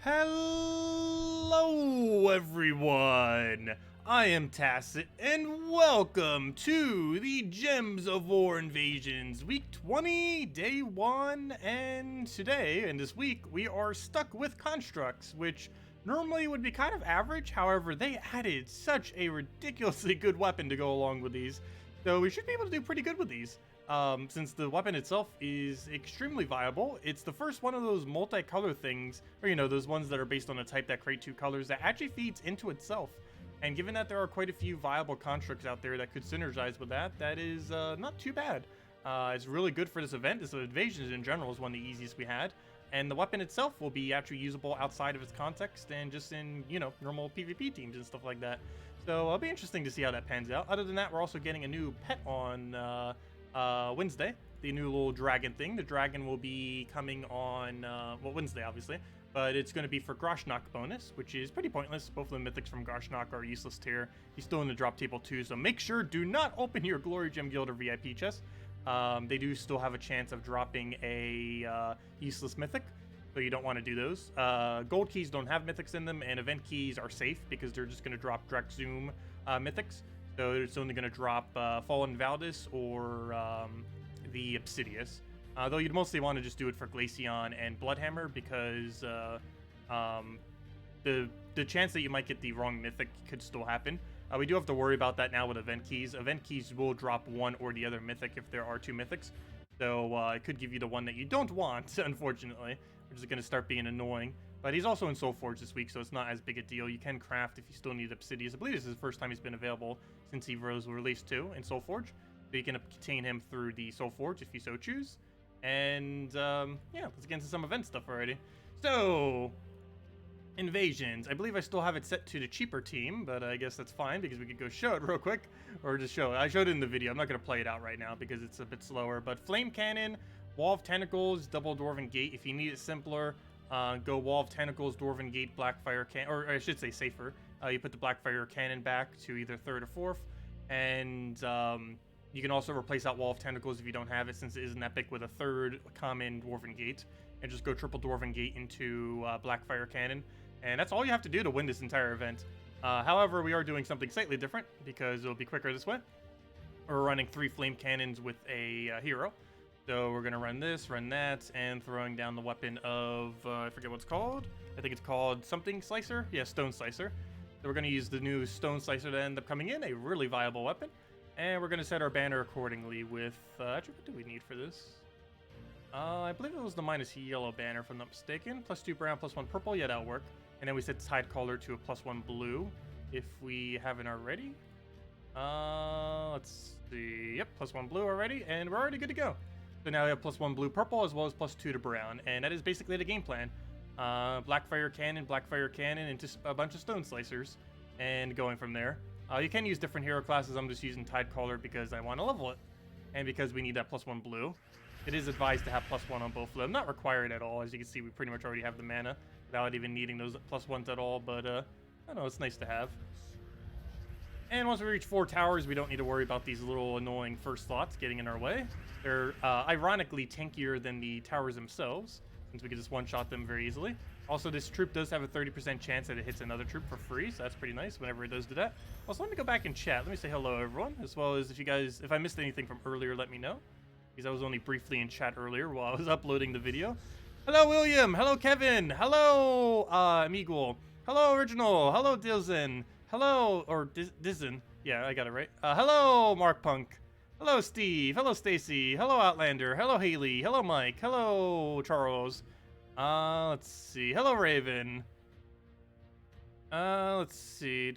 Hello everyone, I am Tacet and welcome to the Gems of War Invasions week 20 day 1, and today and this week we are stuck with constructs, which normally would be kind of average. However, they added such a ridiculously good weapon to go along with these, so we should be able to do pretty good with these. Since the weapon itself is extremely viable. It's the first one of those multi-color things, or you know, those ones that are based on a type that create two colors that actually feeds into itself. And given that there are quite a few viable constructs out there that could synergize with that, that is not too bad. It's really good for this event. This invasions in general is one of the easiest we had. And the weapon itself will be actually usable outside of its context and just in, you know, normal PvP teams and stuff like that. So it'll be interesting to see how that pans out. Other than that, we're also getting a new pet on Wednesday, the new little dragon thing. The dragon will be coming on, well, Wednesday, obviously, but it's going to be for Groshnock bonus, which is pretty pointless. Both of the mythics from Groshnock are useless tier. He's still in the drop table too, so make sure do not open your Glory Gem Guild or VIP chest. They do still have a chance of dropping a useless mythic, so you don't want to do those. Gold keys don't have mythics in them, and event keys are safe because they're just going to drop direct zoom mythics. So it's only going to drop Fallen Valdis or the Obsidius. Though you'd mostly want to just do it for Glaceon and Bloodhammer because the chance that you might get the wrong mythic could still happen. We do have to worry about that now with event keys. Event keys will drop one or the other mythic if there are two mythics. So it could give you the one that you don't want, unfortunately, which is going to start being annoying. But he's also in Soulforge this week, so it's not as big a deal. You can craft if you still need Obsidius. I believe this is the first time he's been available since he was released too in Soulforge. So you can obtain him through the Soulforge if you so choose. And yeah, let's get into some event stuff already. So, invasions. I believe I still have it set to the cheaper team, but I guess that's fine because we could go show it real quick. Or just show it. I showed it in the video. I'm not going to play it out right now because it's a bit slower. But Flame Cannon, Wall of Tentacles, Double Dwarven Gate. If you need it simpler, go Wall of Tentacles, Dwarven Gate, Blackfire Cannon, or I should say safer. You put the Blackfire Cannon back to either 3rd or 4th, and you can also replace that Wall of Tentacles if you don't have it, since it is an epic with a 3rd common Dwarven Gate, and just go triple Dwarven Gate into Blackfire Cannon, and that's all you have to do to win this entire event. However, we are doing something slightly different because it'll be quicker this way. We're running 3 Flame Cannons with a hero. So we're going to run this, run that, and throwing down the weapon of, I forget what it's called. I think it's called something Slicer. Yeah, Stone Slicer. So we're going to use the new Stone Slicer to end up coming in, a really viable weapon. And we're going to set our banner accordingly with, actually, what do we need for this? I believe it was the minus yellow banner, if I'm not mistaken. +2 brown, +1 purple. Yeah, that'll work. And then we set Tide Collar to a +1 blue, if we haven't already. Let's see. Yep, +1 blue already, and we're already good to go. So now we have +1 blue purple as well as +2 to brown, and that is basically the game plan. Blackfire Cannon, and just a bunch of Stone Slicers, and going from there. You can use different hero classes. I'm just using Tide Caller because I want to level it, and because we need that +1 blue. It is advised to have +1 on both of them. Not required at all. As you can see, we pretty much already have the mana without even needing those +1s at all, but I don't know, it's nice to have. And once we reach 4 towers, we don't need to worry about these little annoying first slots getting in our way. They're ironically tankier than the towers themselves, since we can just one-shot them very easily. Also, this troop does have a 30% chance that it hits another troop for free, so that's pretty nice whenever it does do that. Also, let me go back and chat. Let me say hello, everyone, as well as if I missed anything from earlier, let me know, because I was only briefly in chat earlier while I was uploading the video. Hello, William. Hello, Kevin. Hello, Amigul. Hello, Original. Hello, Dilzen. Hello, or Dizen. Yeah, I got it right. Hello, Mark Punk. Hello, Steve. Hello, Stacy. Hello, Outlander. Hello, Haley. Hello, Mike. Hello, Charles. Let's see. Hello, Raven. Let's see.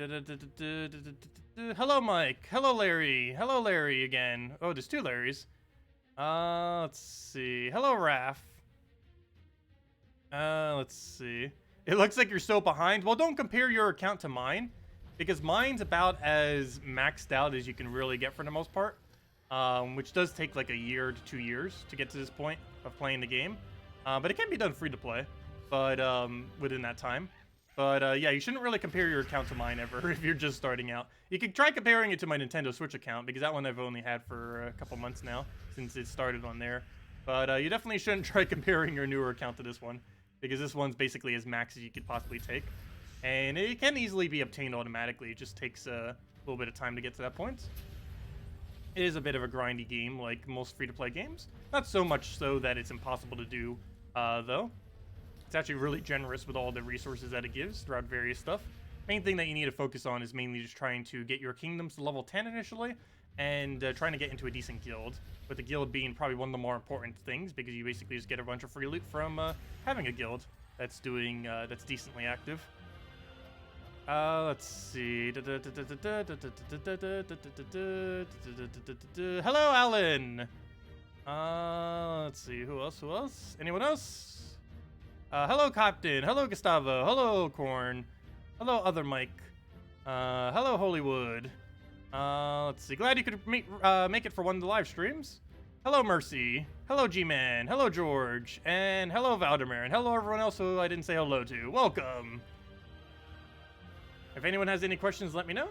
Hello, Mike. Hello, Larry. Hello, Larry again. Oh, there's 2 Larrys. Let's see. Hello, Raph. Let's see. It looks like you're so behind. Well, don't compare your account to mine, because mine's about as maxed out as you can really get for the most part, which does take like a year to 2 years to get to this point of playing the game. But it can be done free to play, but within that time. But yeah, you shouldn't really compare your account to mine ever if you're just starting out. You could try comparing it to my Nintendo Switch account, because that one I've only had for a couple months now since it started on there. But you definitely shouldn't try comparing your newer account to this one, because this one's basically as max as you could possibly take. And it can easily be obtained automatically. It just takes a little bit of time to get to that point. It is a bit of a grindy game, like most free-to-play games. Not so much so that it's impossible to do, though. It's actually really generous with all the resources that it gives throughout various stuff. Main thing that you need to focus on is mainly just trying to get your kingdoms to level 10 initially, and trying to get into a decent guild, with the guild being probably one of the more important things, because you basically just get a bunch of free loot from having a guild that's doing that's decently active. Let's see. Hello, Alan. Let's see. Who else? Anyone else? Hello, Captain. Hello, Gustavo. Hello, Corn. Hello, Other Mike. Hello, Hollywood. Let's see. Glad you could make it for one of the live streams. Hello, Mercy. Hello, G-Man. Hello, George. And hello, Valdemar. And hello, everyone else who I didn't say hello to. Welcome. If anyone has any questions, let me know.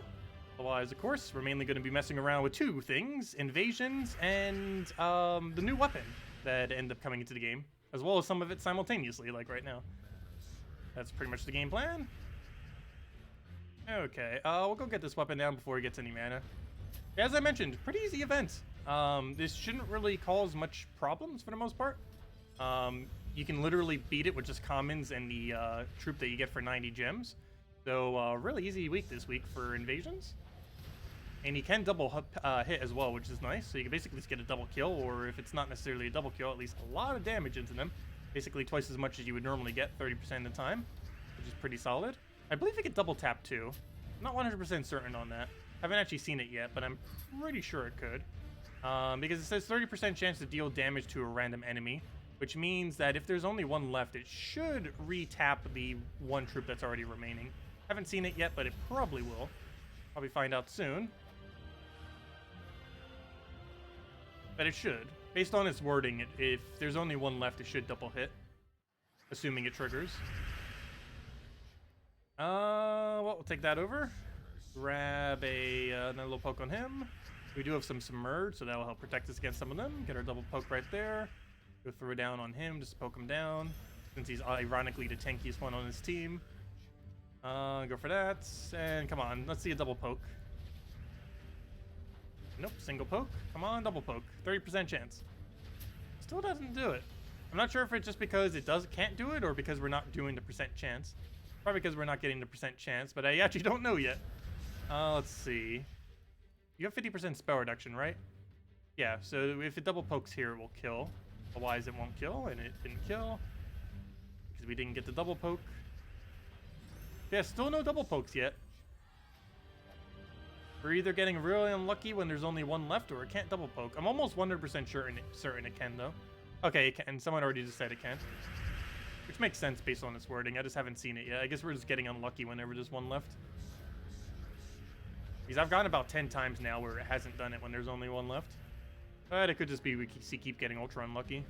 Otherwise, of course, we're mainly going to be messing around with two things: invasions and the new weapon that end up coming into the game, as well as some of it simultaneously, like right now. That's pretty much the game plan. Okay, we'll go get this weapon down before he gets any mana. As I mentioned, pretty easy event. This shouldn't really cause much problems for the most part. You can literally beat it with just commons and the troop that you get for 90 gems. So, really easy week this week for invasions. And you can double hit as well, which is nice. So you can basically just get a double kill, or if it's not necessarily a double kill, at least a lot of damage into them. Basically twice as much as you would normally get 30% of the time, which is pretty solid. I believe you could double tap too. I'm not 100% certain on that. Haven't actually seen it yet, but I'm pretty sure it could. Because it says 30% chance to deal damage to a random enemy, which means that if there's only one left, it should re-tap the one troop that's already remaining. Haven't seen it yet, but it probably will. Probably find out soon. But it should. Based on its wording, if there's only one left, it should double hit. Assuming it triggers. Well, we'll take that over. Grab another little poke on him. We do have some submerge, so that will help protect us against some of them. Get our double poke right there. Go throw it down on him, just poke him down. Since he's ironically the tankiest one on his team. Go for that. And come on, let's see a double poke. Nope, single poke. Come on, double poke. 30% chance. Still doesn't do it. I'm not sure if it's just because it can't do it, or because we're not doing the percent chance. Probably because we're not getting the percent chance, but I actually don't know yet. Let's see. You have 50% spell reduction, right? Yeah, so if it double pokes here, it will kill. Otherwise, it won't kill, and it didn't kill. Because we didn't get the double poke. Yeah, still no double pokes yet. We're either getting really unlucky when there's only one left, or it can't double poke. I'm almost 100% certain it can, though. Okay, it can. Someone already just said it can. Which makes sense based on its wording. I just haven't seen it yet. I guess we're just getting unlucky whenever there's one left. Because I've gone about 10 times now where it hasn't done it when there's only one left. But it could just be we keep getting ultra unlucky.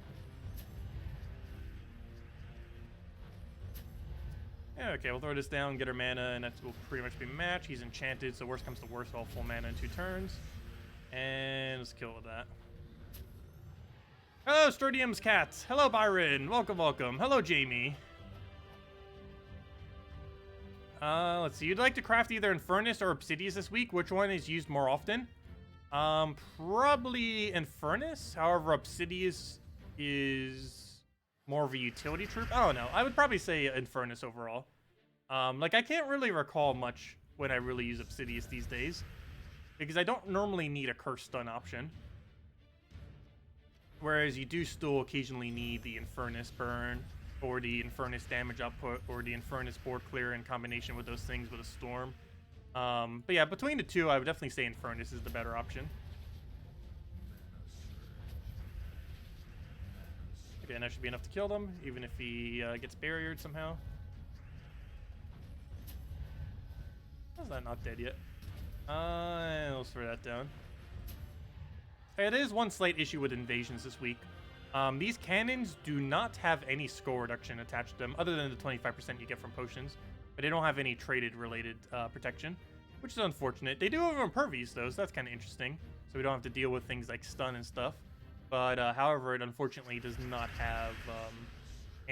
Yeah, okay, we'll throw this down, get our mana, and that will pretty much be matched. He's enchanted, so worst comes to worst, all full mana in 2 turns. And let's kill with that. Hello, Sturdium's cats. Hello, Byron. Welcome, welcome. Hello, Jamie. Let's see. You'd like to craft either Infernus or Obsidius this week. Which one is used more often? Probably Infernus. However, Obsidius is more of a utility troop. I don't know. I would probably say Infernus overall. Like, I can't really recall much when I really use Obsidius these days, because I don't normally need a curse stun option. Whereas you do still occasionally need the Infernus burn, or the Infernus damage output, or the Infernus board clear in combination with those things with a storm. But yeah, between the two, I would definitely say Infernus is the better option. Okay, and that should be enough to kill them, even if he gets barriered somehow. How's that not dead yet? Let's throw that down. It is one slight issue with invasions this week. These cannons do not have any skull reduction attached to them, other than the 25% you get from potions. But they don't have any traded related protection, which is unfortunate. They do have impervious though, so that's kind of interesting. So we don't have to deal with things like stun and stuff. But however, it unfortunately does not have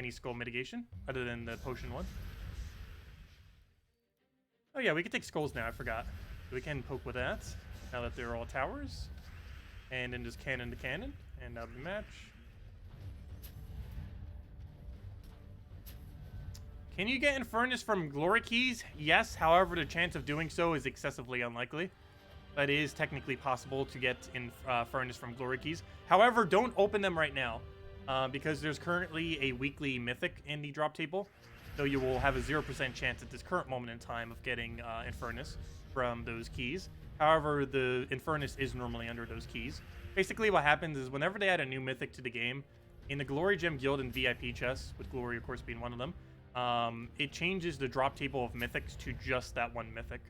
any skull mitigation other than the potion one. Oh yeah, we can take skulls now, I forgot. We can poke with that, now that they're all towers. And then just cannon to cannon, and that'll be match. Can you get Infernus from Glory Keys? Yes, however, the chance of doing so is excessively unlikely. But it is technically possible to get Infernus from Glory Keys. However, don't open them right now, because there's currently a weekly mythic in the drop table. So you will have a 0% chance at this current moment in time of getting Infernus from those keys. However, the Infernus is normally under those keys. Basically, what happens is whenever they add a new mythic to the game, in the Glory Gem Guild and VIP chests, with Glory, of course, being one of them, it changes the drop table of mythics to just that one mythic.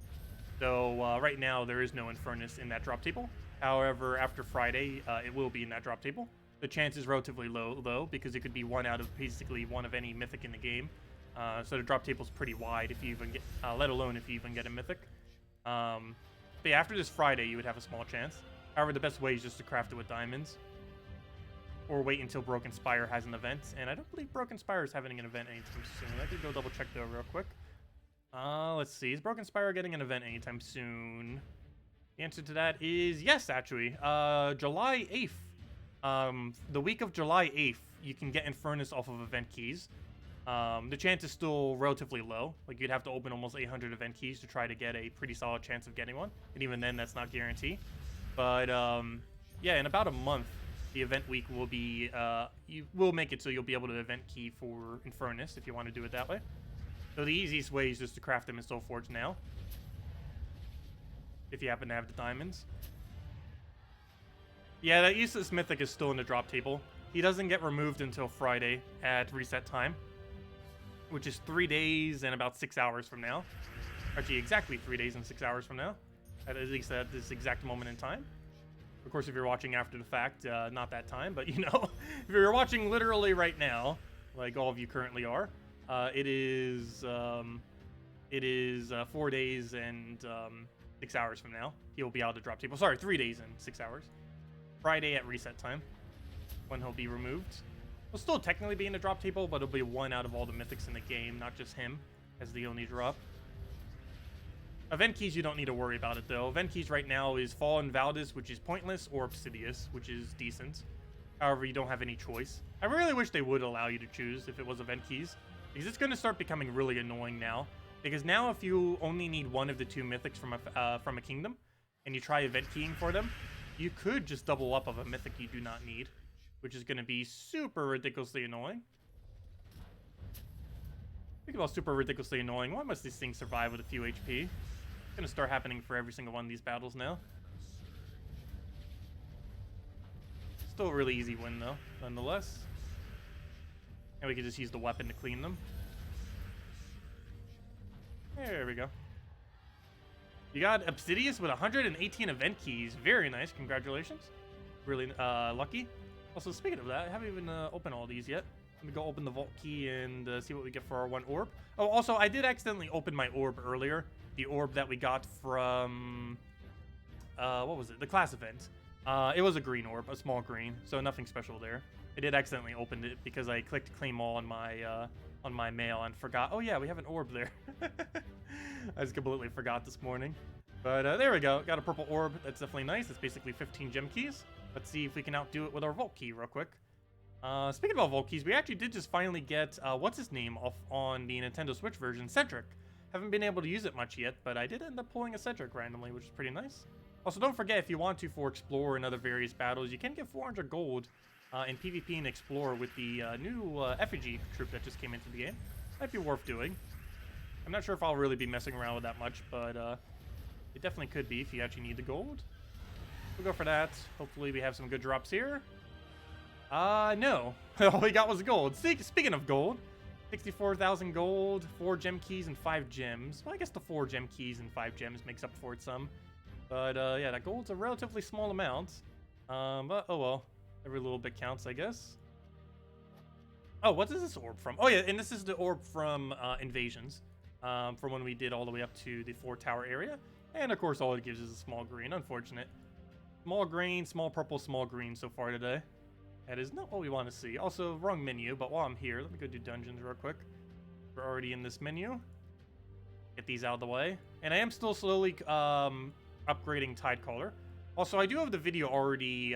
So right now, there is no Infernus in that drop table. However, after Friday, it will be in that drop table. The chance is relatively low, though, because it could be one out of basically one of any mythic in the game. So the drop table is pretty wide if you even get, let alone if you even get a mythic. But yeah, after this Friday, you would have a small chance. However, the best way is just to craft it with diamonds. Or wait until Broken Spire has an event. And I don't believe Broken Spire is having an event anytime soon. I could go double check though real quick. Let's see. Is Broken Spire getting an event anytime soon? The answer to that is yes, actually. July 8th. The week of July 8th, you can get Infernus off of event keys. The chance is still relatively low. Like, you'd have to open almost 800 event keys to try to get a pretty solid chance of getting one. And even then, that's not guaranteed. But, yeah, in about a month, the event week will be, you will make it so you'll be able to event key for Infernus if you want to do it that way. So the easiest way is just to craft them in Soulforge now. If you happen to have the diamonds. Yeah, that useless mythic is still in the drop table. He doesn't get removed until Friday at reset time, which is 3 days and about 6 hours from now. Actually, exactly 3 days and 6 hours from now. At least at this exact moment in time. Of course, if you're watching after the fact, not that time, but you know, if you're watching literally right now, like all of you currently are, it is 4 days and 6 hours from now. He'll be out of the drop table. Sorry, 3 days and 6 hours. Friday at reset time, when he'll be removed. He'll still technically be in the drop table, but it'll be one out of all the mythics in the game, not just him as the only drop. Event keys, you don't need to worry about it, though. Event keys right now is Fallen Valdis, which is pointless, or Obsidius, which is decent. However, you don't have any choice. I really wish they would allow you to choose if it was event keys, because it's going to start becoming really annoying now. Because now if you only need one of the two mythics from a kingdom, and you try event keying for them, you could just double up of a mythic you do not need, which is going to be super ridiculously annoying. Think about super ridiculously annoying. Why must these things survive with a few HP? It's going to start happening for every single one of these battles now. Still a really easy win, though, nonetheless. And we can just use the weapon to clean them. There we go. You got Obsidius with 118 event keys. Very nice. Congratulations. Really lucky. Also, speaking of that, I haven't even opened all these yet. Let me go open the vault key and see what we get for our one orb. Oh, also, I did accidentally open my orb earlier. The orb that we got from... what was it? The class event. It was a green orb, a small green, so nothing special there. I did accidentally open it because I clicked claim all on my mail and forgot. Oh yeah, we have an orb there. I just completely forgot this morning. But there we go. Got a purple orb. That's definitely nice. It's basically 15 gem keys. Let's see if we can outdo it with our vault key real quick. Speaking about vault keys, we actually did just finally get, what's his name, off on the Nintendo Switch version, Cedric. Haven't been able to use it much yet, but I did end up pulling a Cedric randomly, which is pretty nice. Also, don't forget, if you want to, for Explore and other various battles, you can get 400 gold in PvP and Explore with the new effigy troop that just came into the game. Might be worth doing. I'm not sure if I'll really be messing around with that much, but it definitely could be if you actually need the gold. We'll go for that. Hopefully we have some good drops here. No. All we got was gold. Speaking of gold, 64,000 gold, 4 gem keys, and 5 gems. Well, I guess the 4 gem keys and 5 gems makes up for it some. But, yeah, that gold's a relatively small amount. But, oh well. Every little bit counts, I guess. Oh, what is this orb from? Oh, yeah, and this is the orb from Invasions. From when we did all the way up to the 4-tower area. And, of course, all it gives is a small green. Unfortunate. Small green, small purple, small green so far today. That is not what we want to see. Also, wrong menu, but while I'm here, let me go do dungeons real quick. We're already in this menu. Get these out of the way. And I am still slowly upgrading Tidecaller. Also, I do have the video already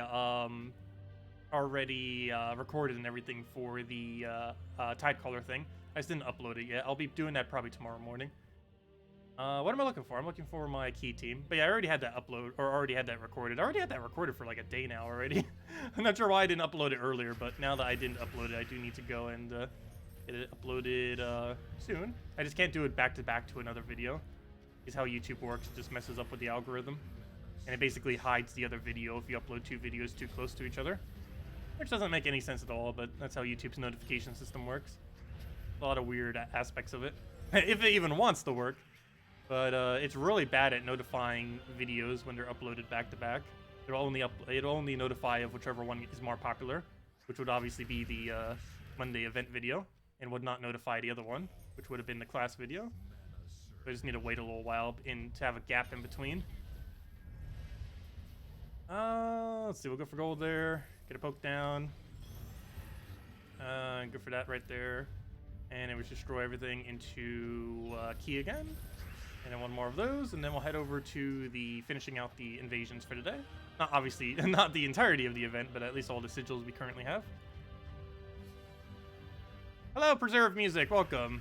recorded and everything for the Tidecaller thing. I just didn't upload it yet. I'll be doing that probably tomorrow morning. What am I looking for? I'm looking for my key team. But yeah, I already had that already had that recorded. I already had that recorded for like a day now already. I'm not sure why I didn't upload it earlier, but now that I didn't upload it, I do need to go and get it uploaded soon. I just can't do it back to back to another video. Is how YouTube works. It just messes up with the algorithm. And it basically hides the other video if you upload two videos too close to each other. Which doesn't make any sense at all, but that's how YouTube's notification system works. A lot of weird aspects of it. If it even wants to work. But it's really bad at notifying videos when they're uploaded back to back. It'll only notify of whichever one is more popular, which would obviously be the Monday event video, and would not notify the other one, which would have been the class video. So I just need to wait a little while to have a gap in between. Let's see, we'll go for gold there. Get a poke down. Go for that right there. And then we destroy everything into key again. And then one more of those, and then we'll head over to the finishing out the invasions for today. Not obviously, not the entirety of the event, but at least all the sigils we currently have. Hello, Preserve Music, welcome.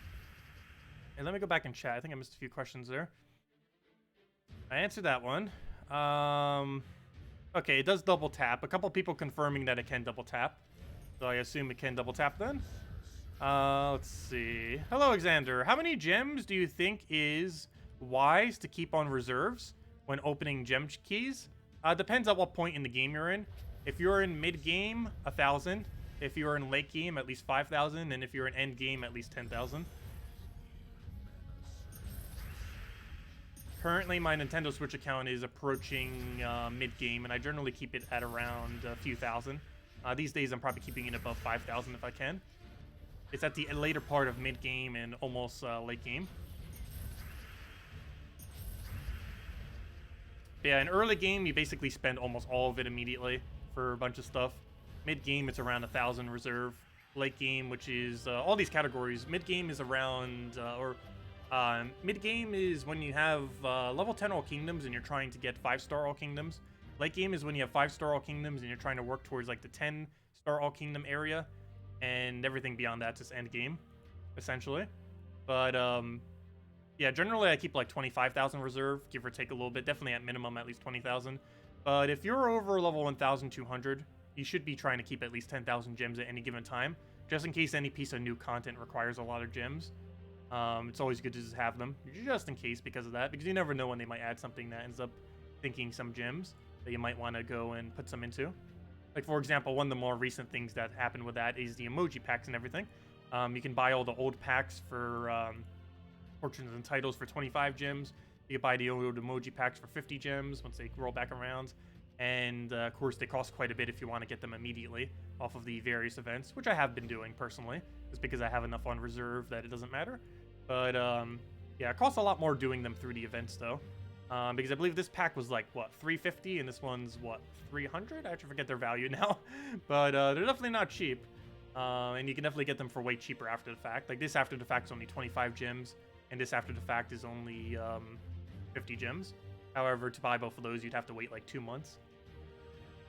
And let me go back and chat. I think I missed a few questions there. I answered that one. Okay, it does double tap. A couple people confirming that it can double tap. So I assume it can double tap then. Let's see. Hello, Alexander. How many gems do you think is wise to keep on reserves when opening gem keys? Depends on what point in the game you're in. If you're in mid-game, 1,000. If you're in late game, at least 5,000. And if you're in end game, at least 10,000. Currently, my Nintendo Switch account is approaching mid-game, and I generally keep it at around a few thousand. These days, I'm probably keeping it above 5,000 if I can. It's at the later part of mid-game and almost late game. Yeah, in early game, you basically spend almost all of it immediately for a bunch of stuff. Mid-game, it's around 1,000 reserve. Late game, which is all these categories. Mid-game is around, mid-game is when you have level 10 All Kingdoms and you're trying to get 5-star All Kingdoms. Late game is when you have 5-star All Kingdoms and you're trying to work towards like the 10-star All Kingdom area. And everything beyond that's just end game, essentially. But yeah, generally I keep like 25,000 reserve, give or take a little bit. Definitely at minimum at least 20,000. But if you're over level 1,200, you should be trying to keep at least 10,000 gems at any given time, just in case any piece of new content requires a lot of gems. It's always good to just have them, just in case because of that, because you never know when they might add something that ends up thinking some gems that you might want to go and put some into. Like, for example, one of the more recent things that happened with that is the emoji packs and everything. You can buy all the old packs for Fortunes and Titles for 25 gems. You can buy the old emoji packs for 50 gems once they roll back around. And, of course, they cost quite a bit if you want to get them immediately off of the various events, which I have been doing personally, just because I have enough on reserve that it doesn't matter. But, yeah, it costs a lot more doing them through the events, though. Because I believe this pack was like, what, 350, and this one's, what, 300? I actually forget their value now. But they're definitely not cheap. And you can definitely get them for way cheaper after the fact. Like, this after the fact is only 25 gems, and this after the fact is only 50 gems. However, to buy both of those, you'd have to wait like 2 months.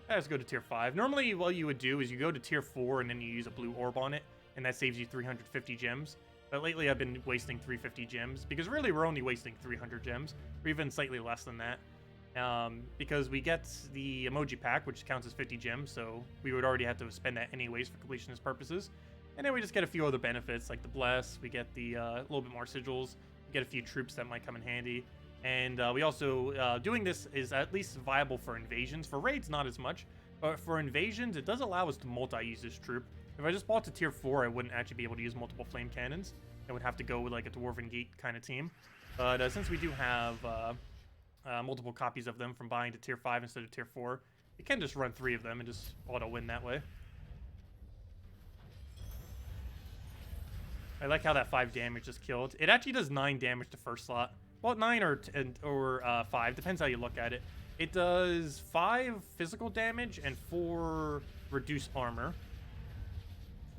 Let's go to tier 5. Normally, what you would do is you go to tier 4, and then you use a blue orb on it, and that saves you 350 gems. But lately, I've been wasting 350 gems, because really, we're only wasting 300 gems, or even slightly less than that. Because we get the emoji pack, which counts as 50 gems, so we would already have to spend that anyways for completionist purposes. And then we just get a few other benefits, like the Bless, we get the little bit more sigils, we get a few troops that might come in handy. And we also, doing this is at least viable for invasions. For raids, not as much, but for invasions, it does allow us to multi-use this troop. If I just bought to tier 4, I wouldn't actually be able to use multiple flame cannons. I would have to go with like a Dwarven Gate kind of team. But since we do have multiple copies of them from buying to tier 5 instead of tier 4, you can just run 3 of them and just auto-win that way. I like how that 5 damage just killed. It actually does 9 damage to first slot. Well, 9 or 5, depends how you look at it. It does 5 physical damage and 4 reduce armor.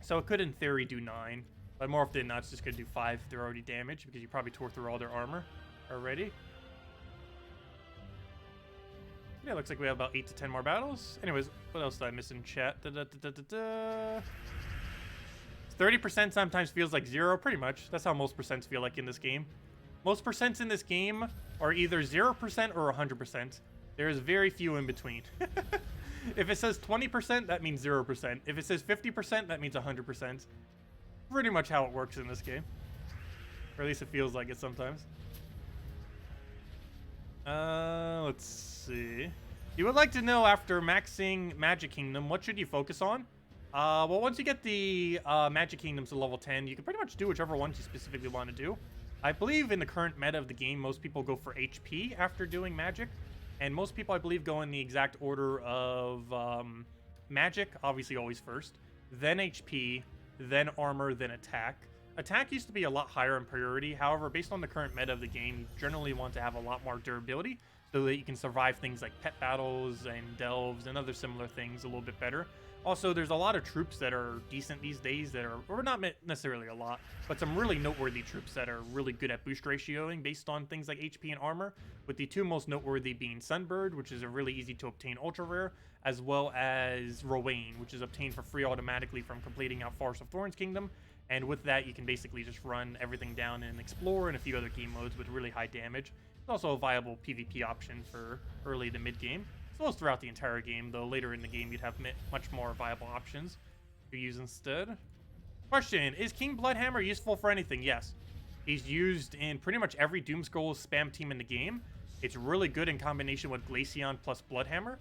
So it could, in theory, do 9. But more often than not, it's just going to do 5 if they're already damaged, because you probably tore through all their armor already. Yeah, looks like we have about 8 to 10 more battles. Anyways, what else did I miss in chat? 30% sometimes feels like 0, pretty much. That's how most percents feel like in this game. Most percents in this game are either 0% or 100%. There's very few in between. If it says 20%, that means 0%. If it says 50%, that means 100%. Pretty much how it works in this game. Or at least it feels like it sometimes. Let's see. You would like to know, after maxing Magic Kingdom, what should you focus on? Well, once you get the Magic Kingdoms to level 10, you can pretty much do whichever ones you specifically want to do. I believe in the current meta of the game, most people go for HP after doing Magic. And most people, I believe, go in the exact order of Magic, obviously always first, then HP, then Armor, then Attack. Attack used to be a lot higher in priority. However, based on the current meta of the game, you generally want to have a lot more durability so that you can survive things like pet battles and delves and other similar things a little bit better. Also, there's a lot of troops that are decent these days that are, or not necessarily a lot, but some really noteworthy troops that are really good at boost ratioing based on things like HP and armor, with the two most noteworthy being Sunbird, which is a really easy to obtain ultra rare, as well as Rowan, which is obtained for free automatically from completing out Forest of Thorns Kingdom. And with that, you can basically just run everything down and explore and a few other game modes with really high damage. It's also a viable PvP option for early to mid game, as well as throughout the entire game, though later in the game you'd have much more viable options to use instead. Question, is King Bloodhammer useful for anything? Yes. He's used in pretty much every Doomskull spam team in the game. It's really good in combination with Glaceon plus Bloodhammer.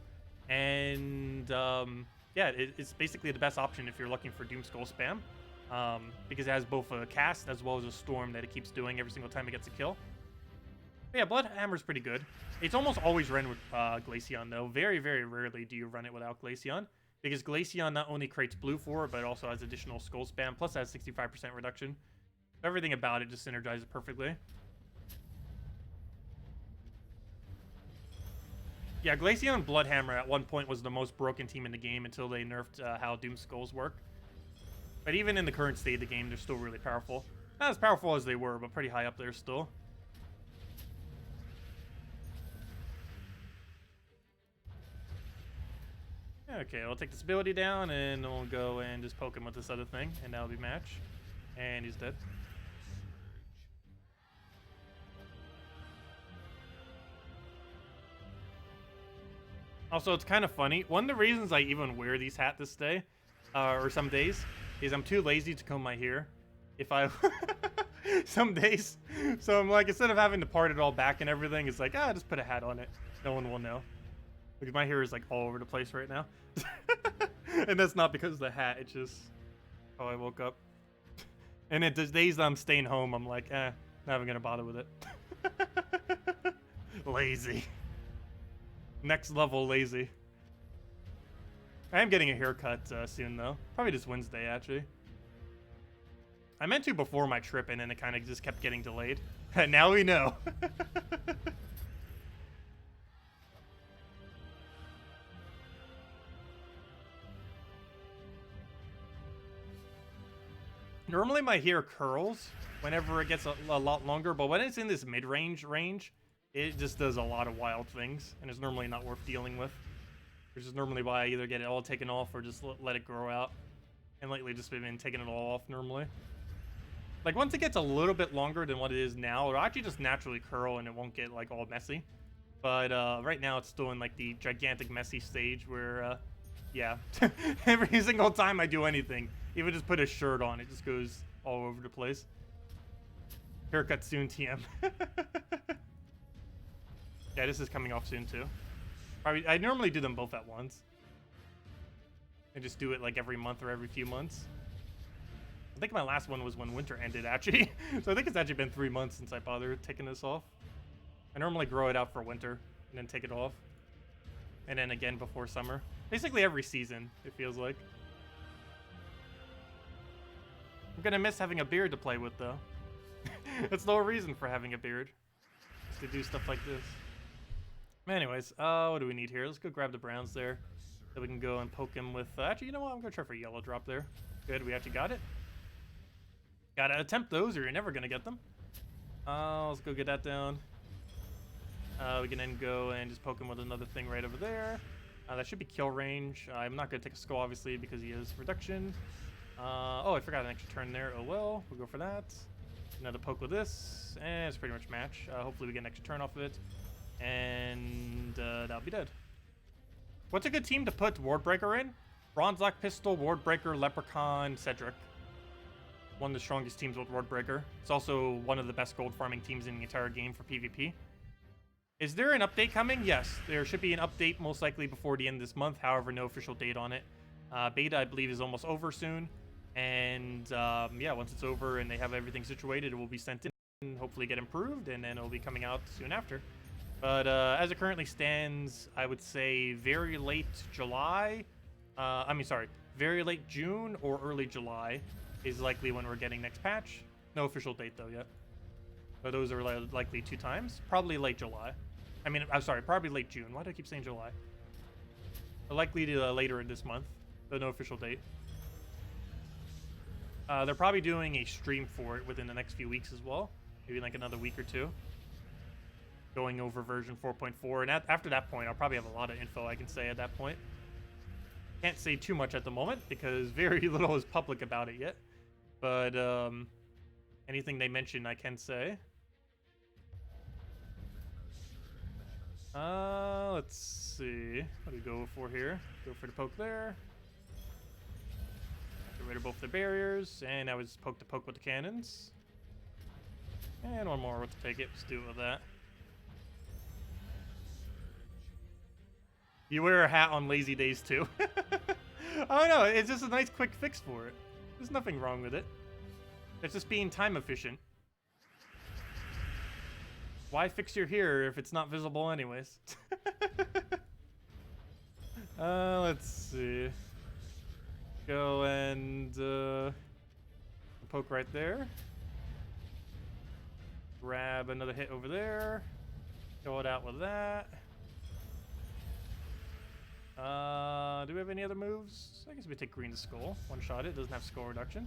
And yeah, it's basically the best option if you're looking for Doomskull spam. Because it has both a cast as well as a storm that it keeps doing every single time it gets a kill. But yeah, Bloodhammer's pretty good. It's almost always run with Glaceon, though. Very, very rarely do you run it without Glaceon, because Glaceon not only creates blue for it, but also has additional skull spam, plus has 65% reduction. Everything about it just synergizes perfectly. Yeah, Glaceon and Bloodhammer at one point was the most broken team in the game until they nerfed how Doomskulls work. But even in the current state of the game, they're still really powerful. Not as powerful as they were, but pretty high up there still. Okay, we'll take this ability down, and we'll go and just poke him with this other thing, and that'll be match. And he's dead. Also, it's kind of funny. One of the reasons I even wear these hats this day, or some days, is I'm too lazy to comb my hair. If I... some days. So I'm like, instead of having to part it all back and everything, it's like, just put a hat on it. No one will know. Because my hair is like all over the place right now. And that's not because of the hat, it's just how I woke up. And the days that I'm staying home, I'm like, not even gonna bother with it. Lazy. Next level lazy. I am getting a haircut soon, though. Probably this Wednesday, actually. I meant to before my trip, and then it kind of just kept getting delayed. Now we know. Normally my hair curls whenever it gets a lot longer, but when it's in this mid-range range, it just does a lot of wild things, and it's normally not worth dealing with. Which is normally why I either get it all taken off or just let it grow out. And lately just been taking it all off normally. Like once it gets a little bit longer than what it is now, it'll actually just naturally curl and it won't get like all messy. But right now it's still in like the gigantic messy stage where, yeah, every single time I do anything, even just put a shirt on, it just goes all over the place. Haircut soon, TM. Yeah, this is coming off soon too. I normally do them both at once. I just do it like every month or every few months. I think my last one was when winter ended, actually. So I think it's actually been 3 months since I bothered taking this off. I normally grow it out for winter and then take it off. And then again before summer. Basically every season, it feels like. I'm gonna miss having a beard to play with, though. That's no reason for having a beard. Just to do stuff like this. Anyways, what do we need here? Let's go grab the browns there. So we can go and poke him with... actually, you know what? I'm going to try for a yellow drop there. Good, we actually got it. Gotta attempt those or you're never going to get them. Let's go get that down. We can then go and just poke him with another thing right over there. That should be kill range. I'm not going to take a skull, obviously, because he has reduction. Oh, I forgot an extra turn there. Oh, well. We'll go for that. Another poke with this. And it's pretty much match. Hopefully we get an extra turn off of it. And that'll be dead. What's a good team to put Wardbreaker in? Bronze Lock Pistol, Wardbreaker, Leprechaun, Cedric. One of the strongest teams with Wardbreaker. It's also one of the best gold farming teams in the entire game for PvP. Is there an update coming? Yes, there should be an update most likely before the end of this month. However, no official date on it. Beta, I believe, is almost over soon. And yeah, once it's over and they have everything situated, it will be sent in and hopefully get improved. And then it'll be coming out soon after. But as it currently stands, I would say very late July. Very late June or early July is likely when we're getting next patch. No official date though yet. But those are likely 2 times. Probably late July. I'm sorry, probably late June. Why do I keep saying July? Likely to later in this month, though no official date. They're probably doing a stream for it within the next few weeks as well. Maybe like another week or 2. Going over version 4.4. And after that point, I'll probably have a lot of info I can say at that point. Can't say too much at the moment because very little is public about it yet. But anything they mention, I can say. Let's see. What do we go for here? Go for the poke there. Get rid of both the barriers. And I was poke to poke with the cannons. And one more with the take it. Let's do it with that. You wear a hat on lazy days too. I don't know. It's just a nice quick fix for it. There's nothing wrong with it. It's just being time efficient. Why fix your hair if it's not visible anyways? Let's see. Go and poke right there. Grab another hit over there. Go it out with that. Do we have any other moves? I guess we take green to skull. One shot it. Doesn't have skull reduction.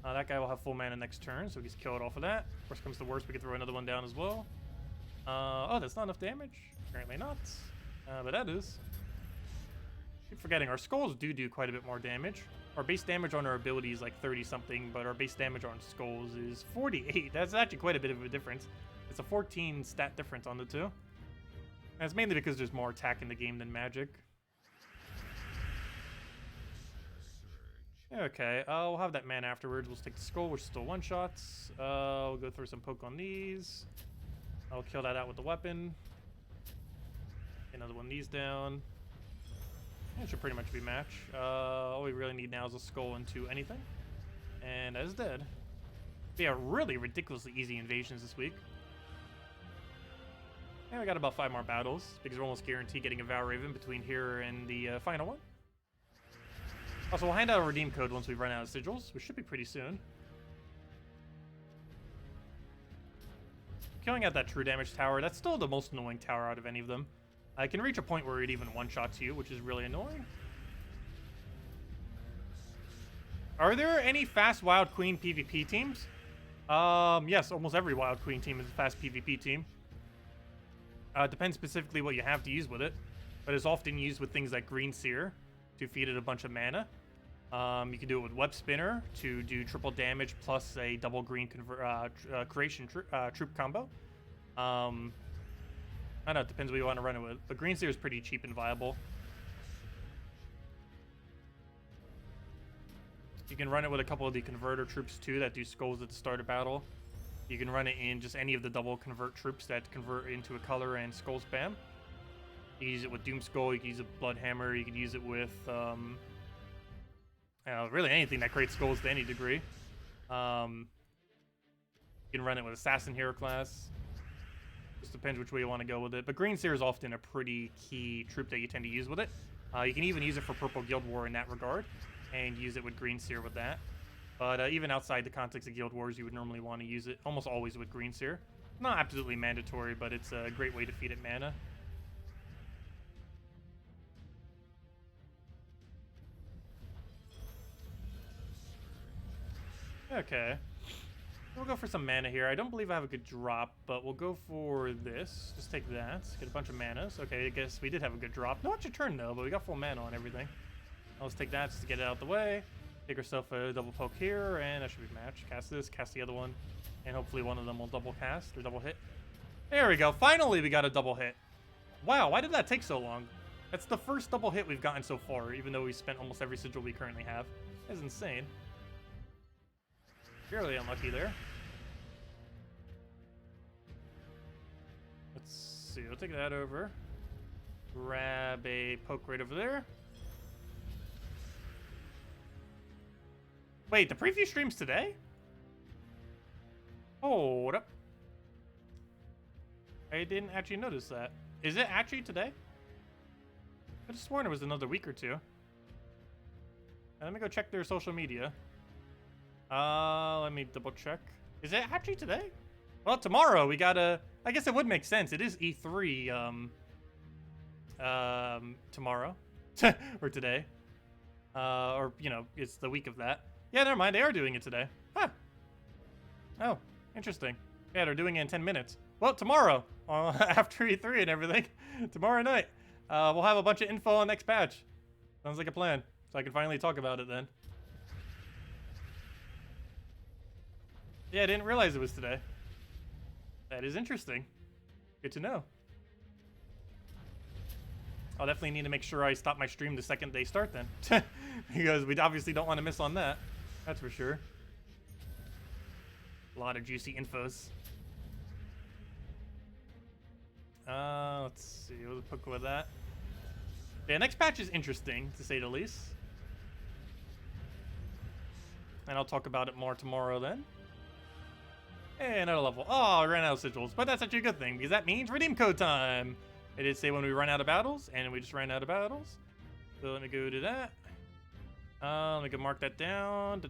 That guy will have full mana next turn, so we just kill it off of that. Worst comes to worst, we can throw another one down as well. Oh, that's not enough damage. Apparently not. But that is. Keep forgetting, our skulls do quite a bit more damage. Our base damage on our ability is like 30 something, but our base damage on skulls is 48. That's actually quite a bit of a difference. It's a 14 stat difference on the two. And it's mainly because there's more attack in the game than magic. Okay, we'll have that mana afterwards. We'll stick to skull, which is still one shots. We'll go through some poke on these. I'll kill that out with the weapon. Another one of these down. It should pretty much be match. All we really need now is a skull into anything. And that is dead. Yeah, really ridiculously easy invasions this week. And we got about 5 more battles, because we're almost guaranteed getting a Vow Raven between here and the final one. Also, we'll hand out a redeem code once we run out of sigils, which should be pretty soon. Killing out that true damage tower, that's still the most annoying tower out of any of them. I can reach a point where it even one-shots you, which is really annoying. Are there any fast Wild Queen PvP teams? Yes, almost every Wild Queen team is a fast PvP team. Depends specifically what you have to use with it, but it's often used with things like Green Seer to feed it a bunch of mana. You can do it with Web Spinner to do triple damage plus a double green creation troop combo. I don't know, it depends what you want to run it with, but Green Seer is pretty cheap and viable. You can run it with a couple of the converter troops too that do skulls at the start of battle. You can run it in just any of the double convert troops that convert into a color and skull spam. You can use it with Doom Skull, you can use it with Bloodhammer, you can use it with really anything that creates skulls to any degree. You can run it with Assassin Hero class. Just depends which way you want to go with it. But Green Seer is often a pretty key troop that you tend to use with it. You can even use it for Purple Guild War in that regard, and use it with Green Seer with that. But even outside the context of Guild Wars, you would normally want to use it almost always with Green Seer. Not absolutely mandatory, but it's a great way to feed it mana. Okay. We'll go for some mana here. I don't believe I have a good drop, but we'll go for this. Just take that. Get a bunch of manas. Okay, I guess we did have a good drop. No extra turn, though, but we got full mana on everything. Let's take that just to get it out the way. Take ourselves a double poke here, and that should be matched. Cast this, cast the other one, and hopefully one of them will double cast or double hit. There we go. Finally, we got a double hit. Wow, why did that take so long? That's the first double hit we've gotten so far, even though we spent almost every sigil we currently have. That's insane. Fairly unlucky there. Let's see. We'll take that over. Grab a poke right over there. Wait, the preview stream's today? Hold up. I didn't actually notice that. Is it actually today? I could have sworn it was another week or two. Let me go check their social media. Let me double check. Is it actually today? Well, tomorrow we gotta... I guess it would make sense. It is E3, tomorrow. Or today. Or, you know, it's the week of that. Yeah, never mind. They are doing it today. Huh. Oh, interesting. Yeah, they're doing it in 10 minutes. Well, tomorrow, after E3 and everything, tomorrow night, we'll have a bunch of info on next patch. Sounds like a plan. So I can finally talk about it then. Yeah, I didn't realize it was today. That is interesting. Good to know. I'll definitely need to make sure I stop my stream the second they start then. Because we obviously don't want to miss on that. That's for sure. A lot of juicy infos. Let's see. We'll poke with that. Yeah, next patch is interesting, to say the least. And I'll talk about it more tomorrow then. Hey, another level. Oh, I ran out of sigils. But that's actually a good thing, because that means redeem code time. It did say when we run out of battles, and we just ran out of battles. So let me go to that. Let me go mark that down.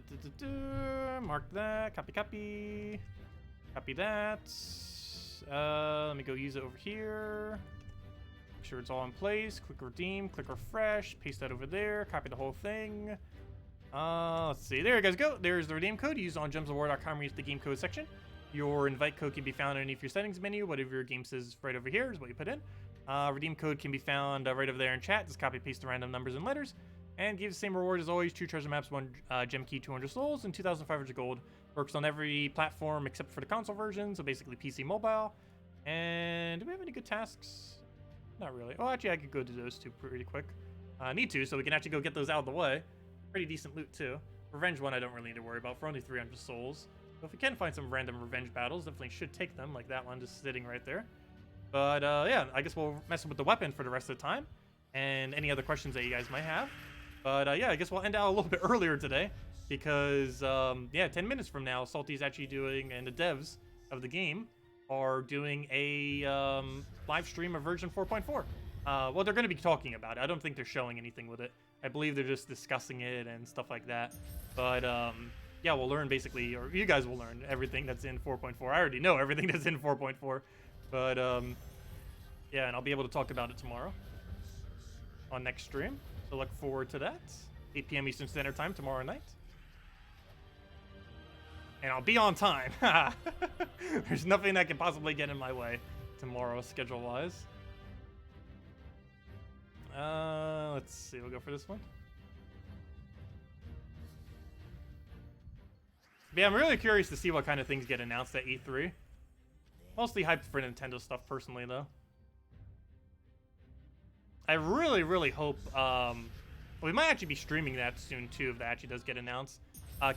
Mark that. Copy, copy. Copy that. Let me go use it over here. Make sure it's all in place. Click redeem. Click refresh. Paste that over there. Copy the whole thing. Let's see. There you guys go. There's the redeem code. Use it on gemsofwar.com. Use the game code section. Your invite code can be found underneath your settings menu. Whatever your game says right over here is what you put in. Redeem code can be found right over there in chat. Just copy paste the random numbers and letters. And give the same reward as always. 2 treasure maps, 1 gem key, 200 souls, and 2,500 gold. Works on every platform except for the console version. So basically PC mobile. And do we have any good tasks? Not really. Oh, actually I could go to those two pretty quick. Need to, so we can actually go get those out of the way. Pretty decent loot too. Revenge one I don't really need to worry about for only 300 souls. So if we can find some random revenge battles, definitely should take them, like that one just sitting right there. But yeah, I guess we'll mess with the weapon for the rest of the time. And any other questions that you guys might have. But yeah, I guess we'll end out a little bit earlier today. Because, yeah, 10 minutes from now, Salty's actually doing, and the devs of the game are doing a live stream of version 4.4. Well, they're going to be talking about it. I don't think they're showing anything with it. I believe they're just discussing it and stuff like that. But yeah, we'll learn basically, or you guys will learn everything that's in 4.4. I already know everything that's in 4.4. But yeah, and I'll be able to talk about it tomorrow on next stream. So look forward to that. 8 p.m. Eastern Standard Time tomorrow night. And I'll be on time. There's nothing that can possibly get in my way tomorrow, schedule-wise. Let's see. We'll go for this one. But yeah, I'm really curious to see what kind of things get announced at E3. Mostly hyped for Nintendo stuff, personally, though. I really, really hope... we might actually be streaming that soon, too, if that actually does get announced.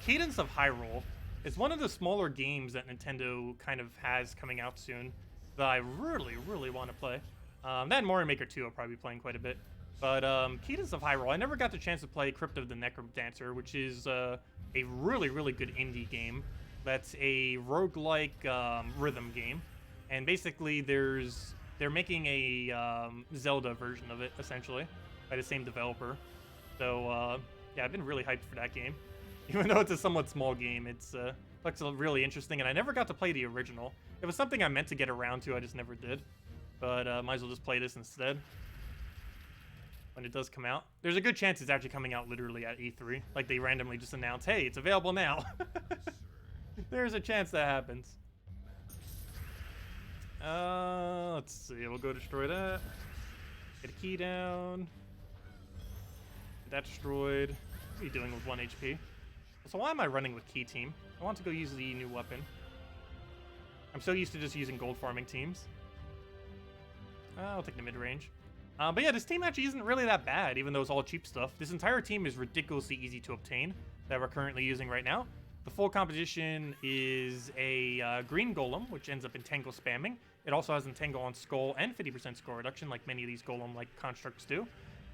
Cadence of Hyrule. It's one of the smaller games that Nintendo kind of has coming out soon that I really, really want to play. That and Mario Maker 2 I'll probably be playing quite a bit. But Cadence of Hyrule, I never got the chance to play Crypt of the Necrodancer, which is a really, really good indie game. That's a roguelike rhythm game. And basically they're making a Zelda version of it, essentially, by the same developer. So yeah, I've been really hyped for that game. Even though it's a somewhat small game, it's looks really interesting, and I never got to play the original. It was something I meant to get around to, I just never did. But might as well just play this instead. when it does come out. There's a good chance it's actually coming out literally at E3. Like they randomly just announce, hey, it's available now. There's a chance that happens. Let's see. We'll go destroy that. Get a key down. Get that destroyed. What are you doing with 1 HP? So why am I running with key team? I want to go use the new weapon. I'm so used to just using gold farming teams. I'll take the mid-range. But yeah, this team actually isn't really that bad, even though it's all cheap stuff. This entire team is ridiculously easy to obtain that we're currently using right now. The full composition is a green golem, which ends up entangle spamming. It also has entangle on skull and 50% skull reduction, like many of these golem-like constructs do.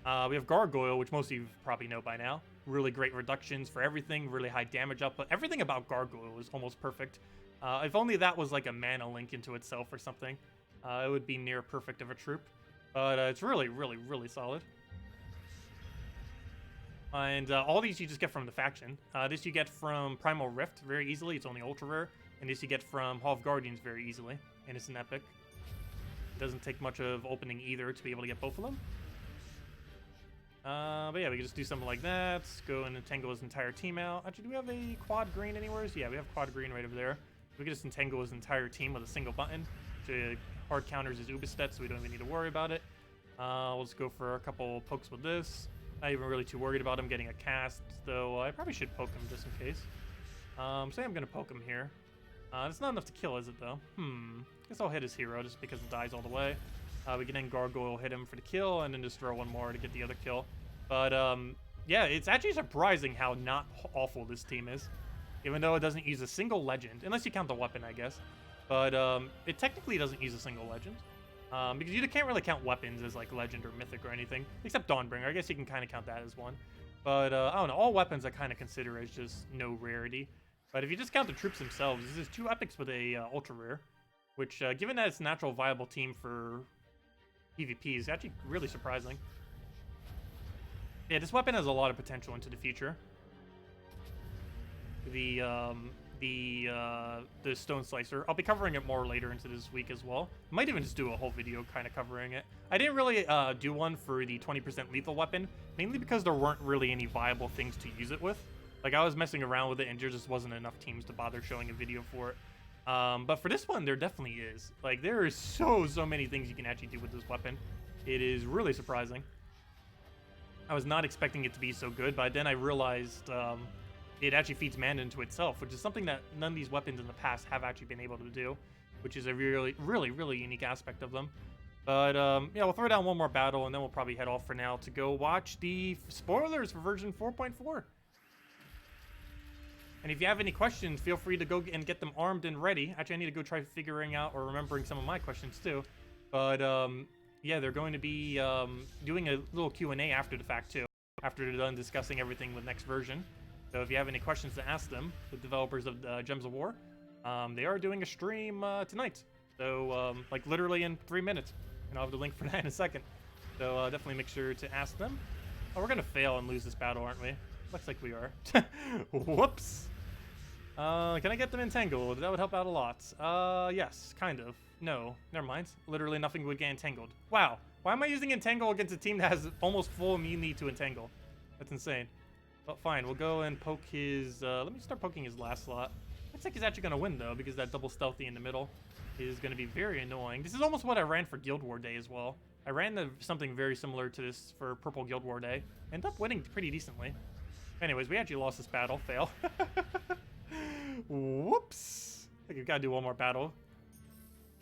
We have gargoyle, which most of you probably know by now. Really great reductions for everything, really high damage output. Everything about gargoyle is almost perfect. If only that was like a mana link into itself or something, it would be near perfect of a troop. But it's really, really, really solid. And all these you just get from the faction. This you get from Primal Rift very easily. It's only ultra rare. And this you get from Hall of Guardians very easily. And it's an epic. It doesn't take much of opening either to be able to get both of them. But yeah, we can just do something like that. Go and entangle his entire team out. Actually, do we have a quad green anywhere? Yeah, we have quad green right over there. We can just entangle his entire team with a single button. To hard counters his Ubistet, so we don't even need to worry about it. We'll just go for a couple pokes with this. Not even really too worried about him getting a cast, though I probably should poke him just in case. Say I'm going to poke him here. It's not enough to kill, is it, though? Guess I'll hit his hero just because it dies all the way. We can then Gargoyle hit him for the kill, and then just throw one more to get the other kill. But, yeah, it's actually surprising how not awful this team is. Even though it doesn't use a single legend. Unless you count the weapon, I guess. But it technically doesn't use a single legend. Because you can't really count weapons as like legend or mythic or anything. Except Dawnbringer. I guess you can kind of count that as one. But I don't know. All weapons I kind of consider as just no rarity. But if you just count the troops themselves, this is 2 epics with a ultra rare. Which, given that it's a natural viable team for PvP, is actually really surprising. Yeah, this weapon has a lot of potential into the future. The Stone Slicer. I'll be covering it more later into this week as well. Might even just do a whole video kind of covering it. I didn't really do one for the 20% lethal weapon, mainly because there weren't really any viable things to use it with. Like, I was messing around with it and there just wasn't enough teams to bother showing a video for it. But for this one, there definitely is. Like, there is so many things you can actually do with this weapon. It is really surprising. I was not expecting it to be so good, but then I realized it actually feeds mana into itself, which is something that none of these weapons in the past have actually been able to do, which is a really, really, really unique aspect of them. But, yeah, we'll throw down one more battle, and then we'll probably head off for now to go watch the spoilers for version 4.4. And if you have any questions, feel free to go and get them armed and ready. Actually, I need to go try figuring out or remembering some of my questions, too. But, yeah, they're going to be doing a little Q&A after the fact, too, after they're done discussing everything with next version. So if you have any questions to ask them, the developers of Gems of War, they are doing a stream tonight. So, like, literally in 3 minutes. And I'll have the link for that in a second. So definitely make sure to ask them. Oh, we're going to fail and lose this battle, aren't we? Looks like we are. Whoops. Can I get them entangled? That would help out a lot. Yes, kind of. No, never mind. Literally nothing would get entangled. Wow. Why am I using entangle against a team that has almost full immunity to entangle? That's insane. But fine, we'll go and poke his... let me start poking his last slot. Looks like he's actually going to win, though, because that double stealthy in the middle is going to be very annoying. This is almost what I ran for Guild War Day as well. I ran something very similar to this for Purple Guild War Day. Ended up winning pretty decently. Anyways, we actually lost this battle. Fail. Whoops. I think we've got to do one more battle.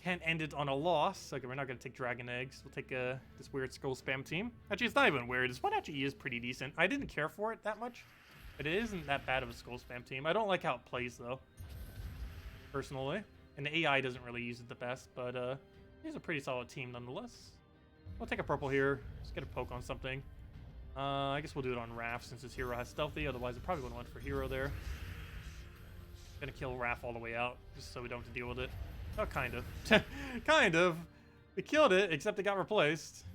Can't end it on a loss. Okay, we're not going to take Dragon Eggs. We'll take this weird skull spam team. Actually, it's not even weird. This one actually is pretty decent. I didn't care for it that much, but it isn't that bad of a skull spam team. I don't like how it plays, though, personally. And the AI doesn't really use it the best, but it's a pretty solid team nonetheless. We'll take a purple here. Let's get a poke on something. I guess we'll do it on Raph since his hero has stealthy. Otherwise, I probably wouldn't went for hero there. Gonna kill Raph all the way out, just so we don't have to deal with it. Oh, kind of. Kind of. We killed it, except it got replaced.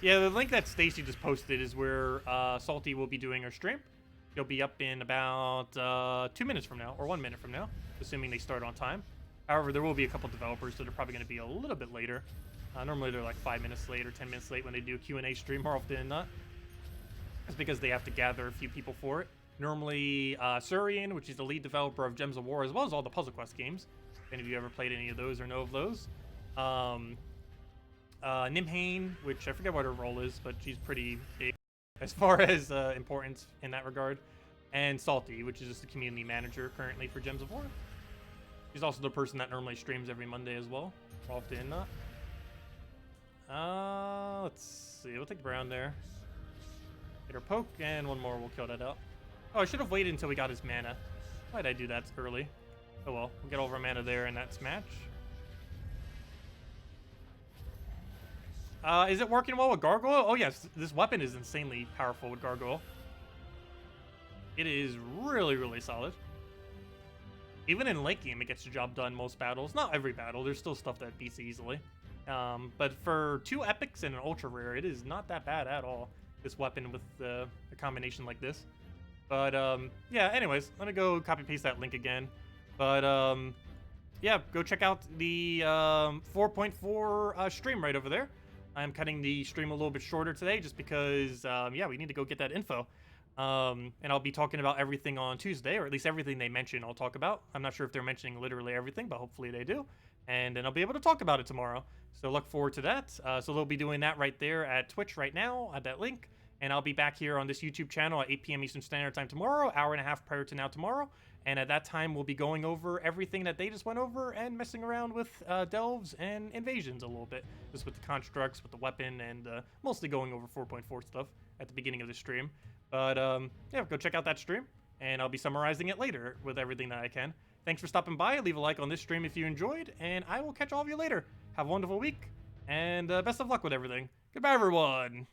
Yeah, the link that Stacy just posted is where Salty will be doing her stream. He'll be up in about 2 minutes from now, or 1 minute from now, assuming they start on time. However, there will be a couple developers, so they're probably going to be a little bit later. Normally they're like 5 minutes late or 10 minutes late when they do a Q&A stream more often than not. It's because they have to gather a few people for it. Normally, Surian, which is the lead developer of Gems of War, as well as all the Puzzle Quest games. If any of you ever played any of those or know of those. Nimhane, which I forget what her role is, but she's pretty big as far as importance in that regard. And Salty, which is just the community manager currently for Gems of War. She's also the person that normally streams every Monday as well. Often than not. Let's see. We'll take Brown there. Get her poke, and one more. We'll kill that out. Oh, I should have waited until we got his mana. Why did I do that early? Oh well. We'll get all of our mana there in that smash. Is it working well with Gargoyle? Oh yes, this weapon is insanely powerful with Gargoyle. It is really, really solid. Even in late game, it gets the job done most battles. Not every battle. There's still stuff that beats easily. But for 2 epics and an ultra rare, it is not that bad at all. This weapon with a combination like this. But yeah, anyways, let me go copy paste that link again. But yeah, go check out the 4.4 stream right over there. I'm cutting the stream a little bit shorter today just because yeah, we need to go get that info. And I'll be talking about everything on Tuesday, or at least everything they mention I'll talk about. I'm not sure if they're mentioning literally everything, but hopefully they do. And then I'll be able to talk about it tomorrow. So look forward to that. So they'll be doing that right there at Twitch right now at that link. And I'll be back here on this YouTube channel at 8 p.m. Eastern Standard Time tomorrow, hour and a half prior to now tomorrow. And at that time, we'll be going over everything that they just went over and messing around with delves and invasions a little bit. Just with the constructs, with the weapon, and mostly going over 4.4 stuff at the beginning of the stream. But yeah, go check out that stream, and I'll be summarizing it later with everything that I can. Thanks for stopping by. Leave a like on this stream if you enjoyed, and I will catch all of you later. Have a wonderful week, and best of luck with everything. Goodbye, everyone.